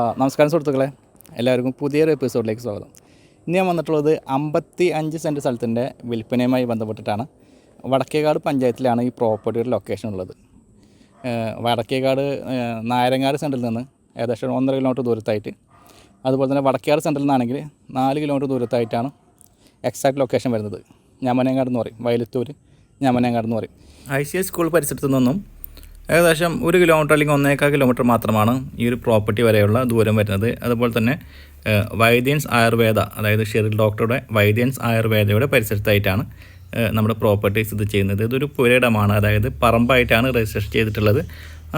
നമസ്കാരം സുഹൃത്തുക്കളെ, എല്ലാവർക്കും പുതിയൊരു എപ്പിസോഡിലേക്ക് സ്വാഗതം. ഇന്ന് ഞാൻ വന്നിട്ടുള്ളത് 55 സെൻറ്റ് സ്ഥലത്തിൻ്റെ വിൽപ്പനയുമായി ബന്ധപ്പെട്ടിട്ടാണ്. വടക്കേകാട് പഞ്ചായത്തിലാണ് ഈ പ്രോപ്പർട്ടിയുടെ ലൊക്കേഷൻ ഉള്ളത്. വടക്കേകാട് നായരങ്ങാട് സെൻറ്ററിൽ നിന്ന് ഏകദേശം 1.5 കിലോമീറ്റർ ദൂരത്തായിട്ട്, അതുപോലെ തന്നെ വടക്കേകാട് സെൻറ്ററിൽ നിന്നാണെങ്കിൽ 4 കിലോമീറ്റർ ദൂരത്തായിട്ടാണ് എക്സാക്ട് ലൊക്കേഷൻ വരുന്നത്. ഞമനേങ്ങാട് എന്ന് പറയും, വയലത്തൂർ ഞമനേങ്ങാട് എന്ന് പറയും. ICS സ്കൂൾ പരിസരത്തു നിന്നും ഏകദേശം 1 കിലോമീറ്റർ അല്ലെങ്കിൽ 1.25 കിലോമീറ്റർ മാത്രമാണ് ഈ ഒരു പ്രോപ്പർട്ടി വരെയുള്ള ദൂരം വരുന്നത്. അതുപോലെ തന്നെ വൈദ്യൻസ് ആയുർവേദ, അതായത് ഷെറിൽ ഡോക്ടറുടെ വൈദ്യൻസ് ആയുർവേദയുടെ പരിസരത്തായിട്ടാണ് നമ്മുടെ പ്രോപ്പർട്ടി സ്ഥിതി ചെയ്യുന്നത്. ഇതൊരു പുരയിടമാണ്, അതായത് പറമ്പായിട്ടാണ് രജിസ്റ്റർ ചെയ്തിട്ടുള്ളത്.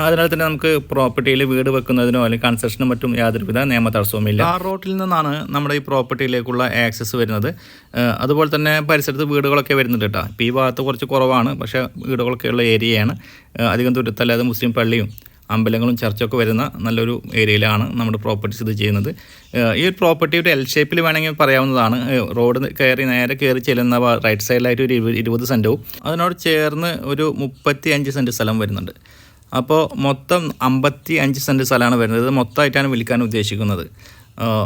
അതിനാൽ തന്നെ നമുക്ക് പ്രോപ്പർട്ടിയിൽ വീട് വെക്കുന്നതിനോ അല്ലെങ്കിൽ കൺസ്ട്രക്ഷനും മറ്റും യാതൊരുവിധ നിയമ തടസ്സവുമില്ല. ആ റോട്ടിൽ നിന്നാണ് നമ്മുടെ ഈ പ്രോപ്പർട്ടിയിലേക്കുള്ള ആക്സസ് വരുന്നത്. അതുപോലെ തന്നെ പരിസരത്ത് വീടുകളൊക്കെ വരുന്നുണ്ട് കേട്ടോ. ഇപ്പോൾ ഈ ഭാഗത്ത് കുറച്ച് കുറവാണ്, പക്ഷേ വീടുകളൊക്കെയുള്ള ഏരിയയാണ്. അധികം ദൂരത്തല്ലാതെ മുസ്ലിം പള്ളിയും അമ്പലങ്ങളും ചർച്ചൊക്കെ വരുന്ന നല്ലൊരു ഏരിയയിലാണ് നമ്മുടെ പ്രോപ്പർട്ടി സ്ഥിതി ചെയ്യുന്നത്. ഈ ഒരു പ്രോപ്പർട്ടി ഒരു എൽ ഷേപ്പിൽ വേണമെങ്കിൽ പറയാവുന്നതാണ്. റോഡ് നേരെ കയറി ചെല്ലുന്ന റൈറ്റ് സൈഡിലായിട്ട് ഒരു 20 സെൻറ്റവും അതിനോട് ചേർന്ന് ഒരു 35 സെൻറ്റ് സ്ഥലം വരുന്നുണ്ട്. അപ്പോൾ മൊത്തം 55 സെൻറ്റ് സ്ഥലമാണ് വരുന്നത്. മൊത്തമായിട്ടാണ് വിൽക്കാൻ ഉദ്ദേശിക്കുന്നത്.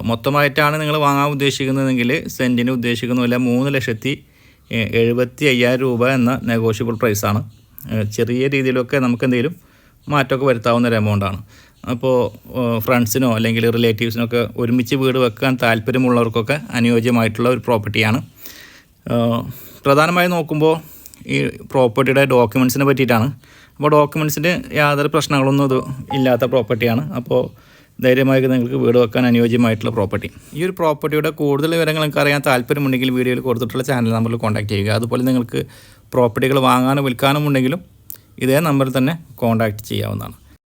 മൊത്തമായിട്ടാണ് നിങ്ങൾ വാങ്ങാൻ ഉദ്ദേശിക്കുന്നതെങ്കിൽ സെൻറ്റിന് ഉദ്ദേശിക്കുന്നില്ല 3,75,000 രൂപ എന്ന നെഗോഷ്യബിൾ പ്രൈസാണ്. ചെറിയ രീതിയിലൊക്കെ നമുക്ക് എന്തെങ്കിലും മാറ്റമൊക്കെ വരുത്താവുന്ന ഒരു എമൗണ്ടാണ്. അപ്പോൾ ഫ്രണ്ട്സിനോ അല്ലെങ്കിൽ റിലേറ്റീവ്സിനൊക്കെ ഒരുമിച്ച് വീട് വെക്കാൻ താല്പര്യമുള്ളവർക്കൊക്കെ അനുയോജ്യമായിട്ടുള്ള ഒരു പ്രോപ്പർട്ടിയാണ്. പ്രധാനമായി നോക്കുമ്പോൾ ഈ പ്രോപ്പർട്ടിയുടെ ഡോക്യുമെൻറ്റ്സിനെ പറ്റിയിട്ടാണ്. അപ്പോൾ ഡോക്യുമെൻറ്റ്സിന് യാതൊരു പ്രശ്നങ്ങളൊന്നും ഇത് ഇല്ലാത്ത പ്രോപ്പർട്ടിയാണ്. അപ്പോൾ ധൈര്യമായി നിങ്ങൾക്ക് വീട് വെക്കാൻ അനുയോജ്യമായിട്ടുള്ള പ്രോപ്പർട്ടി. ഈ ഒരു പ്രോപ്പർട്ടിയുടെ കൂടുതൽ വിവരങ്ങൾ നിങ്ങൾക്ക് അറിയാൻ താല്പര്യമുണ്ടെങ്കിൽ വീഡിയോയിൽ കൊടുത്തിട്ടുള്ള ചാനൽ നമ്പറിൽ കോൺടാക്ട് ചെയ്യുക. അതുപോലെ നിങ്ങൾക്ക് പ്രോപ്പർട്ടികൾ വാങ്ങാനും വിൽക്കാനും ഉണ്ടെങ്കിലും ഇതേ നമ്പറിൽ തന്നെ കോൺടാക്ട് ചെയ്യാവുന്നതാണ്.